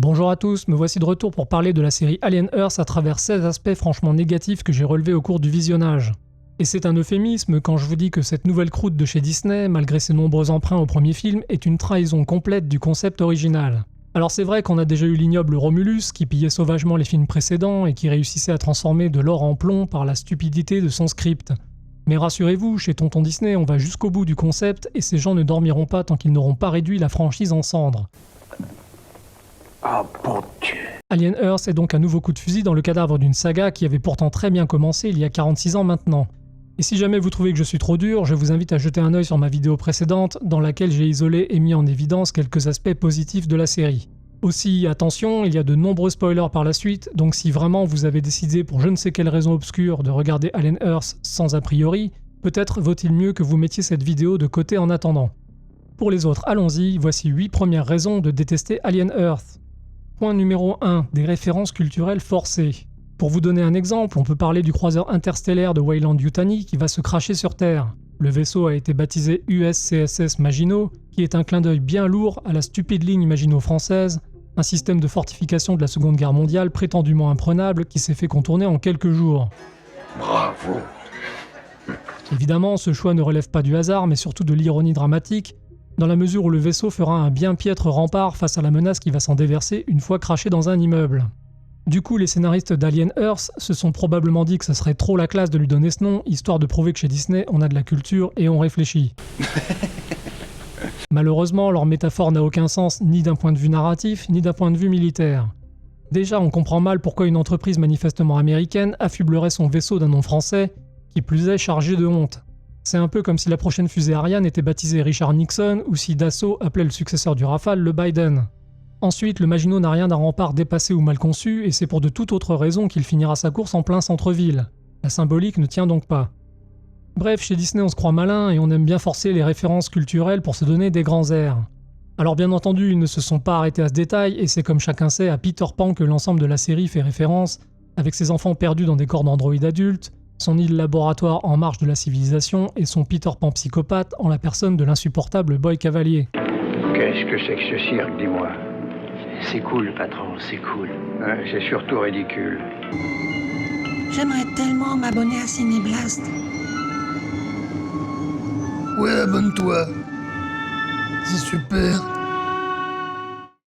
Bonjour à tous, me voici de retour pour parler de la série Alien Earth à travers 16 aspects franchement négatifs que j'ai relevés au cours du visionnage. Et c'est un euphémisme quand je vous dis que cette nouvelle croûte de chez Disney, malgré ses nombreux emprunts au premier film, est une trahison complète du concept original. Alors c'est vrai qu'on a déjà eu l'ignoble Romulus, qui pillait sauvagement les films précédents et qui réussissait à transformer de l'or en plomb par la stupidité de son script. Mais rassurez-vous, chez Tonton Disney, on va jusqu'au bout du concept et ces gens ne dormiront pas tant qu'ils n'auront pas réduit la franchise en cendres. Oh bon Dieu. Alien Earth est donc un nouveau coup de fusil dans le cadavre d'une saga qui avait pourtant très bien commencé il y a 46 ans maintenant. Et si jamais vous trouvez que je suis trop dur, je vous invite à jeter un œil sur ma vidéo précédente dans laquelle j'ai isolé et mis en évidence quelques aspects positifs de la série. Aussi, attention, il y a de nombreux spoilers par la suite, donc si vraiment vous avez décidé pour je ne sais quelle raison obscure de regarder Alien Earth sans a priori, peut-être vaut-il mieux que vous mettiez cette vidéo de côté en attendant. Pour les autres, allons-y, voici 8 premières raisons de détester Alien Earth. Point numéro 1, des références culturelles forcées. Pour vous donner un exemple, on peut parler du croiseur interstellaire de Weyland-Yutani qui va se cracher sur Terre. Le vaisseau a été baptisé USCSS Maginot, qui est un clin d'œil bien lourd à la stupide ligne Maginot française, un système de fortification de la Seconde Guerre mondiale prétendument imprenable qui s'est fait contourner en quelques jours. Bravo. Évidemment, ce choix ne relève pas du hasard, mais surtout de l'ironie dramatique, dans la mesure où le vaisseau fera un bien piètre rempart face à la menace qui va s'en déverser une fois craché dans un immeuble. Du coup, les scénaristes d'Alien Earth se sont probablement dit que ça serait trop la classe de lui donner ce nom, histoire de prouver que chez Disney, on a de la culture et on réfléchit. Malheureusement, leur métaphore n'a aucun sens ni d'un point de vue narratif, ni d'un point de vue militaire. Déjà, on comprend mal pourquoi une entreprise manifestement américaine affublerait son vaisseau d'un nom français, qui plus est chargé de honte. C'est un peu comme si la prochaine fusée Ariane était baptisée Richard Nixon ou si Dassault appelait le successeur du Rafale le Biden. Ensuite, le Maginot n'a rien d'un rempart dépassé ou mal conçu et c'est pour de toute autre raison qu'il finira sa course en plein centre-ville. La symbolique ne tient donc pas. Bref, chez Disney on se croit malin et on aime bien forcer les références culturelles pour se donner des grands airs. Alors bien entendu, ils ne se sont pas arrêtés à ce détail et c'est comme chacun sait à Peter Pan que l'ensemble de la série fait référence, avec ses enfants perdus dans des corps d'androïdes adultes, son île laboratoire en marge de la civilisation et son Peter Pan psychopathe en la personne de l'insupportable Boy Cavalier. Qu'est-ce que c'est que ce cirque, dis-moi? C'est cool, patron, c'est cool. Ouais, c'est surtout ridicule. J'aimerais tellement m'abonner à Cinéblast. Ouais, abonne-toi. C'est super.